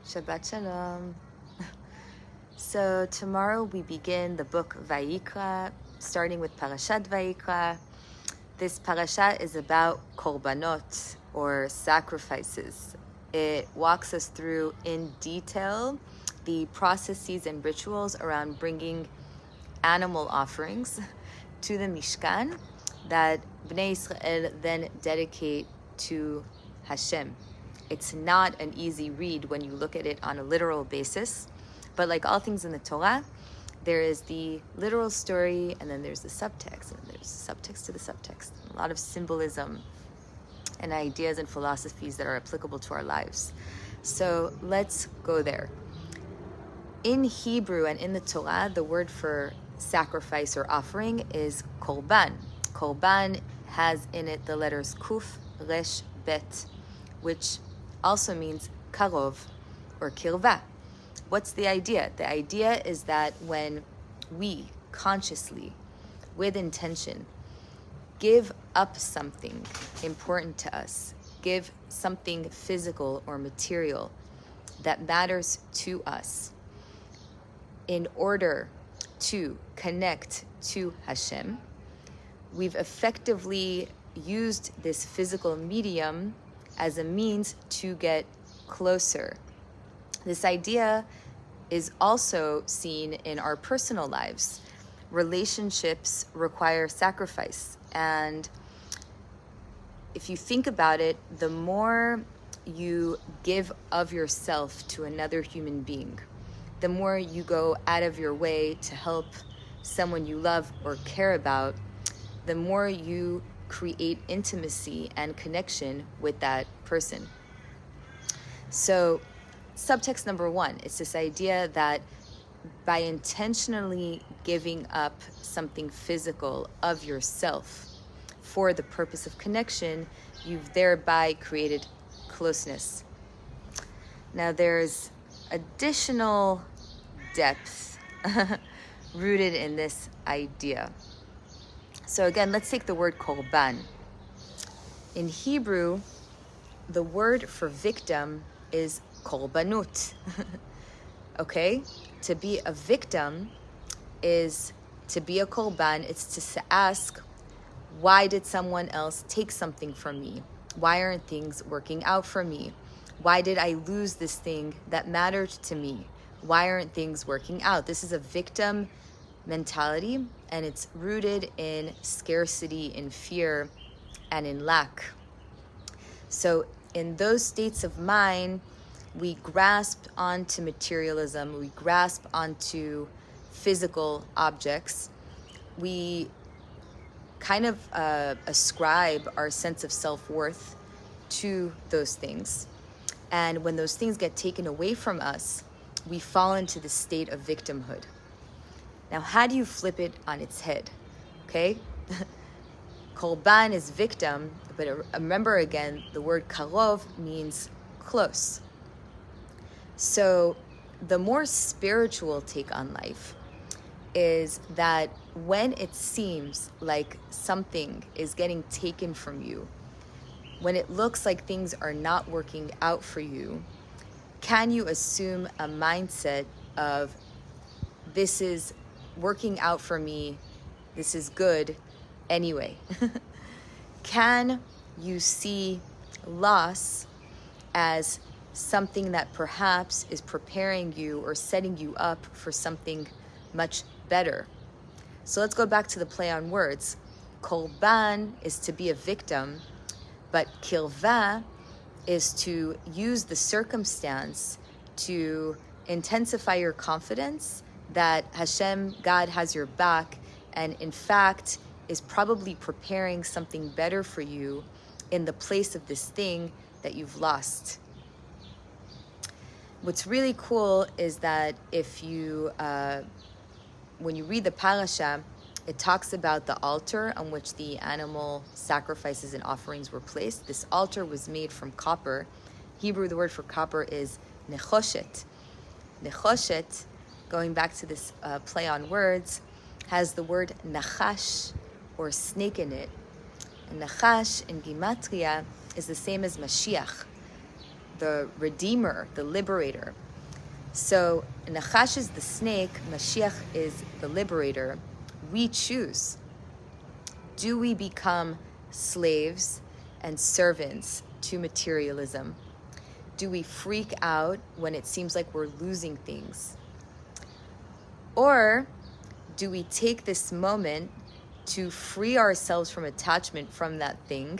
Shabbat Shalom. So tomorrow we begin the book VaYikra, starting with Parashat VaYikra. This parasha is about korbanot, or sacrifices. It walks us through in detail the processes and rituals around bringing animal offerings to the Mishkan that Bnei Israel then dedicate to Hashem. It's not an easy read when you look at it on a literal basis, but like all things in the Torah, there is the literal story, and then there's the subtext, and there's subtext to the subtext. A lot of symbolism and ideas and philosophies that are applicable to our lives. So let's go there. In Hebrew and in the Torah, the word for sacrifice or offering is korban. Korban has in it the letters kuf, resh, bet, which also means karov or kirva. What's the idea? The idea is that when we consciously, with intention, give up something important to us, give something physical or material that matters to us in order to connect to Hashem, we've effectively used this physical medium as a means to get closer. This idea is also seen in our personal lives. Relationships require sacrifice. And if you think about it, the more you give of yourself to another human being, the more you go out of your way to help someone you love or care about, the more you create intimacy and connection with that person. So subtext number one, it's this idea that by intentionally giving up something physical of yourself for the purpose of connection, you've thereby created closeness. Now there's additional depth rooted in this idea. So again, let's take the word korban. In Hebrew, the word for victim is korbanut. Okay? To be a victim is to be a korban. It's to ask, why did someone else take something from me? Why aren't things working out for me? Why did I lose this thing that mattered to me? Why aren't things working out? This is a victim mentality, and it's rooted in scarcity, in fear, and in lack. So in those states of mind, we grasp onto materialism, we grasp onto physical objects, we kind of ascribe our sense of self-worth to those things. And when those things get taken away from us, we fall into the state of victimhood. Now, how do you flip it on its head? Okay? Korban is victim, but remember again, the word karov means close. So the more spiritual take on life is that when it seems like something is getting taken from you, when it looks like things are not working out for you, can you assume a mindset of, this is working out for me, this is good anyway? Can you see loss as something that perhaps is preparing you or setting you up for something much better? So let's go back to the play on words. Korban is to be a victim, but kirva is to use the circumstance to intensify your confidence that Hashem, God, has your back, and in fact is probably preparing something better for you in the place of this thing that you've lost. What's really cool is that if you, when you read the parasha, it talks about the altar on which the animal sacrifices and offerings were placed. This altar was made from copper. Hebrew, the word for copper is nechoshet. Nechoshet, going back to this play on words, has the word nachash, or snake, in it. And nachash in Gematria is the same as Mashiach. the Redeemer, the Liberator. So Nachash is the snake, Mashiach is the Liberator. We choose. Do we become slaves and servants to materialism? Do we freak out when it seems like we're losing things? Or do we take this moment to free ourselves from attachment from that thing,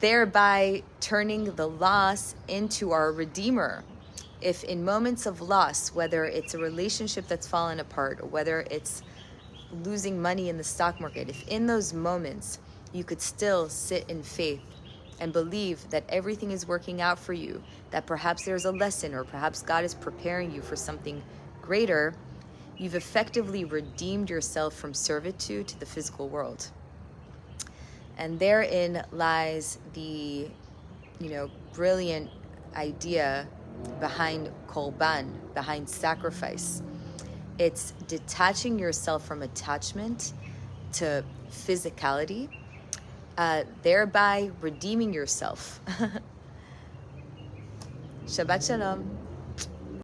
thereby turning the loss into our Redeemer? If in moments of loss, whether it's a relationship that's fallen apart, or whether it's losing money in the stock market, if in those moments you could still sit in faith and believe that everything is working out for you, that perhaps there's a lesson, or perhaps God is preparing you for something greater, you've effectively redeemed yourself from servitude to the physical world. And therein lies the, brilliant idea behind korban, behind sacrifice. It's detaching yourself from attachment to physicality, thereby redeeming yourself. Shabbat Shalom.